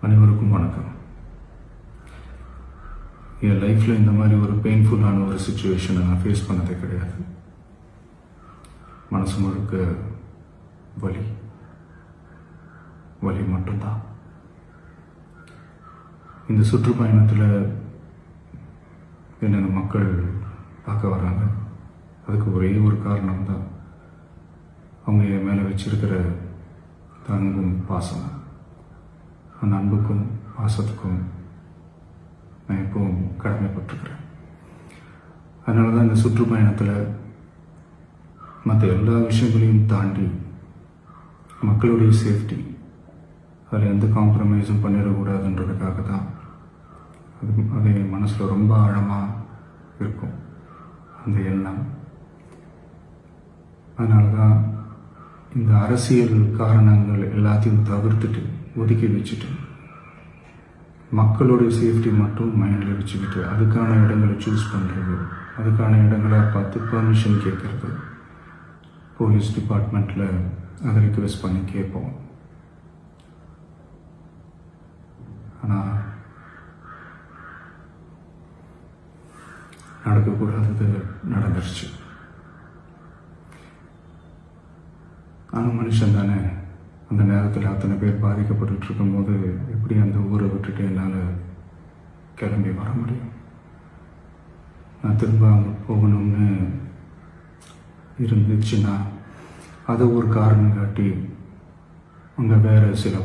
அனைவருக்கும் வணக்கம். என் லைஃப்பில் இந்த மாதிரி ஒரு பெயின்ஃபுல்லான ஒரு சுச்சுவேஷனை நான் ஃபேஸ் பண்ணதே கிடையாது. மனசு முழுக்க வலி வலி மட்டும்தான். இந்த சுற்றுப்பயணத்தில் என்னென்ன மக்கள் பார்க்க வராங்க, அதுக்கு ஒரே ஒரு காரணம் தான், அவங்க என் மேலே வச்சிருக்கிற அன்பும் பாசம். அந்த அன்புக்கும் பாசத்துக்கும் நான் எப்பவும் கடமைப்பட்டிருக்கிறேன். அதனால தான் இந்த சுற்றுப்பயணத்தில் மற்ற எல்லா விஷயங்களையும் தாண்டி மக்களுடைய சேஃப்டி, அதில் எந்த காம்ப்ரமைஸும் பண்ணிடக்கூடாதுன்றதுக்காக தான் அது என் மனசில் ரொம்ப ஆழமாக இருக்கும் அந்த எண்ணம். அதனால தான் இந்த அரசியல் காரணங்கள் எல்லாத்தையும் தவிர்த்துட்டு ஒதுக்கி வச்சுட்டு மக்களுடைய சேஃப்டி மட்டும் மைண்டில் வச்சுக்கிட்டு அதுக்கான இடங்களை சூஸ் பண்ணுறது, அதுக்கான இடங்களை பார்த்து பர்மிஷன் கேட்குறது, போலீஸ் டிபார்ட்மெண்ட்டில் அதை ரிக்வெஸ்ட் பண்ணி கேட்போம். ஆனால் நடக்கக்கூடாதது நடந்துருச்சு. ஆனால் மனுஷன் தானே, அந்த நேரத்தில் அத்தனை பேர் பாதிக்கப்பட்டு இருக்கும்போது எப்படி அந்த ஊரை விட்டுட்டு என்னால் கிளம்பி வர முடியும்? நான் திரும்ப அங்கே போகணும்னு இருந்துச்சுன்னா அதை ஒரு காரணம் காட்டி அங்கே வேறு சில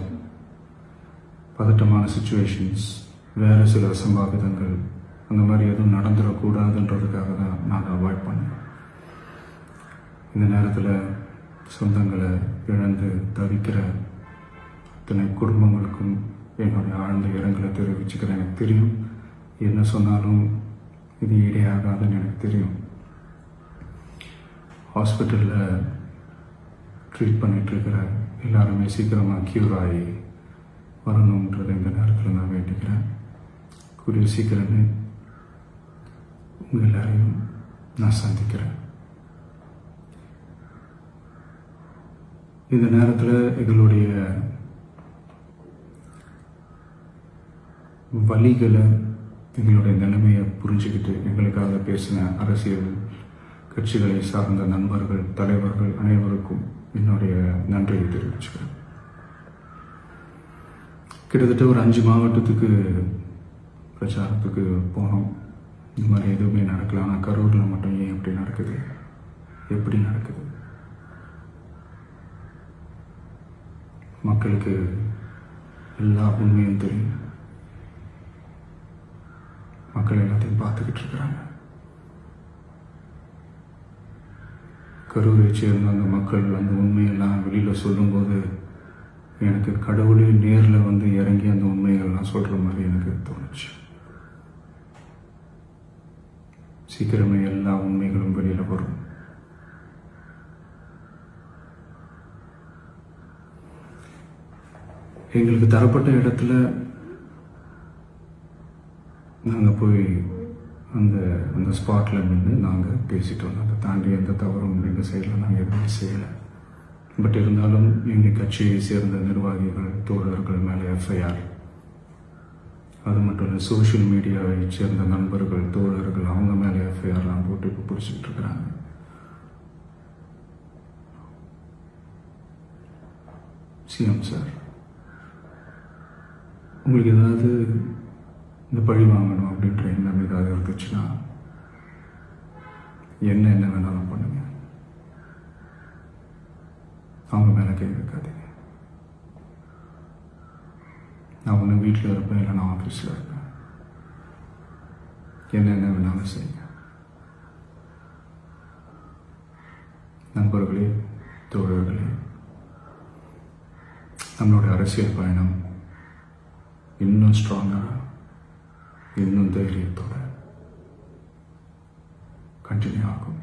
பதட்டமான சுச்சுவேஷன்ஸ், வேறு சில சம்பாவிதங்கள், அந்த மாதிரி எதுவும் நடந்துடக்கூடாதுன்றதுக்காக தான் நான் அவாய்ட் பண்ணேன். இந்த நேரத்தில் சொந்தங்களை இழந்து தவிக்கிற அத்தனை குடும்பங்களுக்கும் என்னுடைய ஆழ்ந்த இரங்கலை தெரிவிச்சுக்கிறேன். எனக்கு தெரியும், என்ன சொன்னாலும் இது ஈடையாகாதுன்னு எனக்கு தெரியும். ஹாஸ்பிட்டலில் ட்ரீட் பண்ணிகிட்ருக்கிற எல்லாருமே சீக்கிரமாக க்யூர் ஆகி வரணுன்றதை இந்த நேரத்தில் நான் வேண்டிக்கிறேன். கூடிய சீக்கிரமே உங்கள் எல்லாரையும் நான் சந்திக்கிறேன். இந்த நேரத்தில் எங்களுடைய வலிகளை, எங்களுடைய நிலைமையை புரிஞ்சுக்கிட்டு எங்களுக்காக பேசின அரசியல் கட்சிகளை சார்ந்த நண்பர்கள், தலைவர்கள் அனைவருக்கும் என்னுடைய நன்றியை தெரிவிச்சுக்கிறேன். கிட்டத்தட்ட ஒரு 5 மாவட்டத்துக்கு பிரச்சாரத்துக்கு போனோம். இந்த மாதிரி எதுவுமே நடக்கல. ஆனால் கரூரில் மட்டும் ஏன் எப்படி நடக்குது, எப்படி நடக்குது? மக்களுக்கு எல்லா உண்மையும் தெரியும். மக்கள் எல்லாத்தையும் பார்த்துக்கிட்டு இருக்கிறாங்க. கரூரை சேர்ந்த அந்த மக்கள் அந்த உண்மையெல்லாம் வெளியில் சொல்லும்போது எனக்கு கடவுளே நேரில் வந்து இறங்கி அந்த உண்மைகள்லாம் சொல்கிற மாதிரி எனக்கு தோணுச்சு. சீக்கிரமே எல்லா உண்மைகளும் வெளியில் வரும். எங்களுக்கு தரப்பட்ட இடத்துல நாங்கள் போய் அந்த ஸ்பாட்டில் நின்று நாங்கள் பேசிட்டு வந்தோம். அதை தாண்டி எந்த தவறும் எங்கள் சைடில் நாங்கள் எதுவுமே செய்யலை. பட் இருந்தாலும் எங்கள் கட்சியை சேர்ந்த நிர்வாகிகள், தோழர்கள் மேலே எஃப்ஐஆர், அது மட்டும் இல்லை சோஷியல் மீடியாவை சேர்ந்த நண்பர்கள், தோழர்கள், அவங்க மேலே எஃப்ஐஆர்லாம் போட்டு இப்போ பிடிச்சிட்டு இருக்கிறாங்க. சிஎம் சார், உங்களுக்கு ஏதாவது இந்த பழி வாங்கணும் அப்படின்ற எண்ணம் ஏதாவது இருந்துச்சுன்னா என்ன வேணாலும் பண்ணுங்க. அவங்க மேலே கை வைக்காதீங்க. நான் ஒன்று வீட்டில் இருப்பேன், இல்லை நான் ஆஃபீஸில் இருப்பேன். என்ன வேணாலும் செய்யுங்க. நண்பர்களே, தோழர்களே, நம்மளுடைய அரசியல் பயணம் இன்னும் ஸ்ட்ராங்காக, இன்னும் தைரியத்தோட கண்டினியூ ஆகும்.